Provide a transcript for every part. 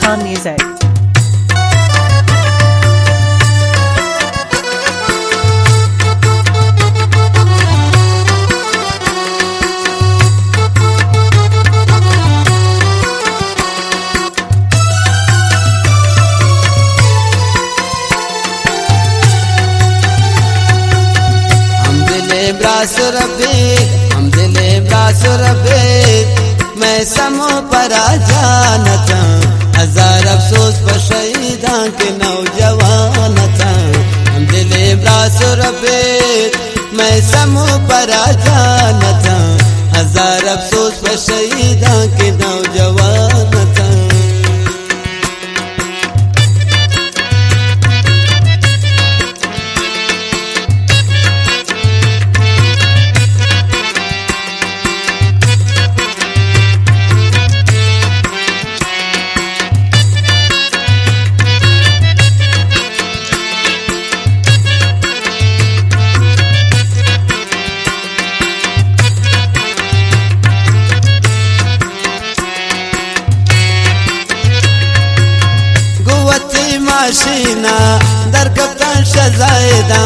Sultan Music. ब्रासुर मैं समो परा जानता हजार अफसोस पर शहीदा के नौजवान था। हम दिले ब्रासुर मैं समो परा जानता हजार अफसोस पर शहीदा के नौजवान था। माशीना दर कप्तान शजायदा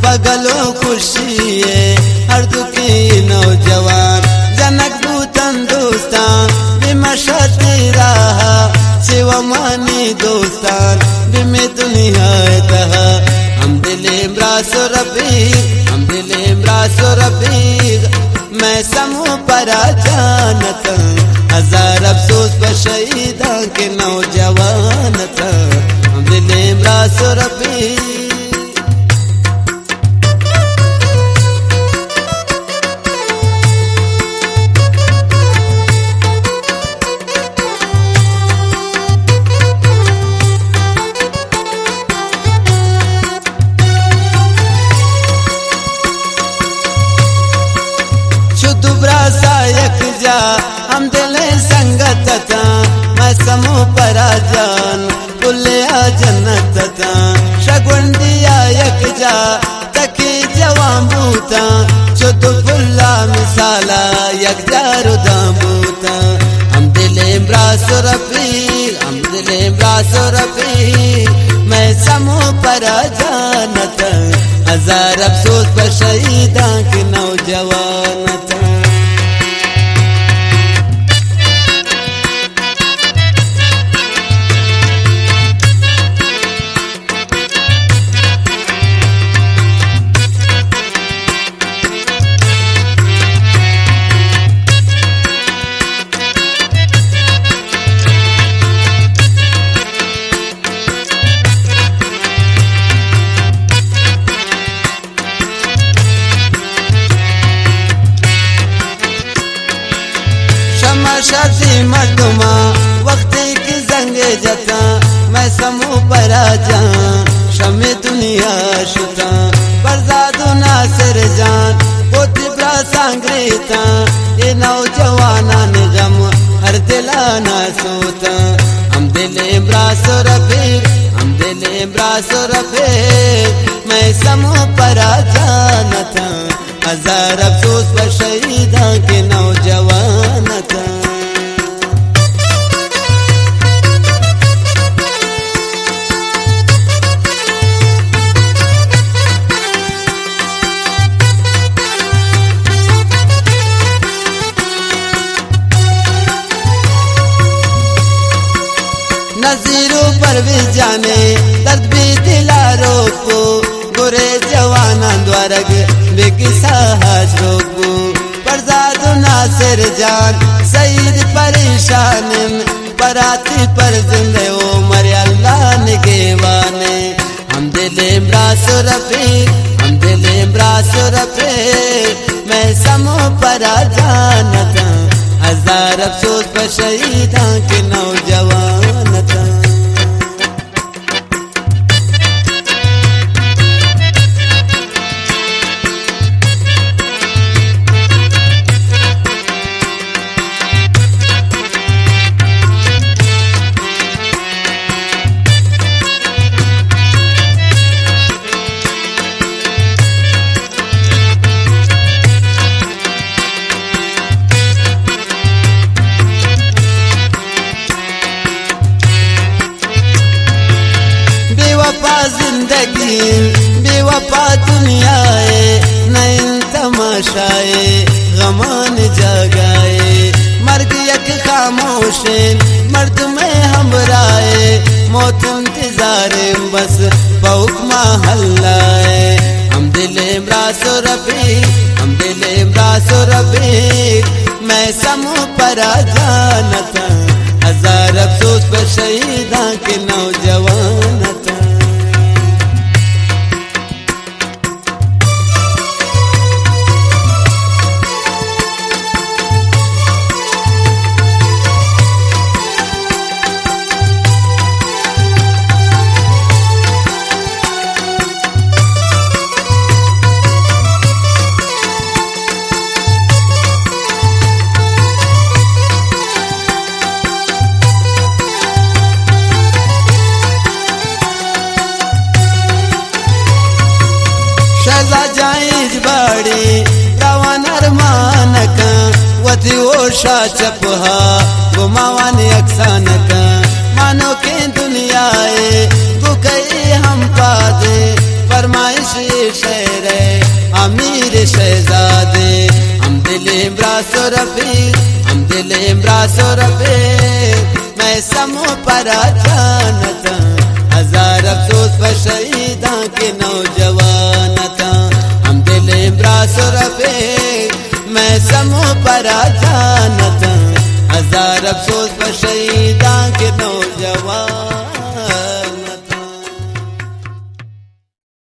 पगलो खुशी है हर दुखी नौजवान जनक भूतन दोस्तान बिमशती रहा शिवमानी दोस्तान बिमे दुनिया तहा। हम दिले ब्रासुर मैं समूह परा जानता हजार अफसोस पर शहीदा के नौजवान था। दिले ब्रासुर शुद्ध ब्रासा यक जा हम दिले संगत था। मैं समूह परा जान पुलिया जन्नत था। शगुंडिया यक जा तकी जवान बूता शुद्ध फुल्ला मिसाला यक जा रुदा बूता। हम दिले ब्रासुर मैं समूह परा जानत हजार अफसोस पर शहीदा के नौजवान था। शादी मर्दुमा वक्ती की जंगे जता मैं समूह परा जान शमे दुनिया शुता परजादु नासिर जान पोती ब्रा सांग्रेता ये नौजवाना निगम हर दिलाना सोता। हम दिले ब्रासुर मैं समूह परा जानता हजार अफसोस पर शहीदा के नौजवान था। नजीरों पर भी जाने दर्द भी दिलारो को बुरे जवाना द्वारग बेकिसा रोको परजादु नासिर जान सईद परेशान पराती पर जिंदे ओ मरे अल्लाह निगेवाने। हम दिले ब्रासुर मैं समूह परा जानता हजार अफसोस पर शहीदा के नौजवान था। बेवफा जिंदगी बेवफा दुनियाए नैन तमाशाए गमान जगाए मर्ग यक खामोश मर्द में हमराए मौत इंतजार बस बहुकमा हल्लाए हम दिल इमरासो रफी हम दिल इमरासो रफी मैं समूह पर जानता हजार अफसोस पर शहीदा के नौजवान था। शहजा जाइज बाड़ी रवान अरमान का वती ओशा चपहा गुमावान अक्सान का मानो के दुनियाए बुकई हम पादे फरमाइश शहर अमीर शहजादे हम दिल इमरासो रफी हम दिल इमरासो रफी मैं समूह पर जानता हजार अफसोस पर शहीदा के नौजवान था हम दिल इमरासो रफी मैं समूह पर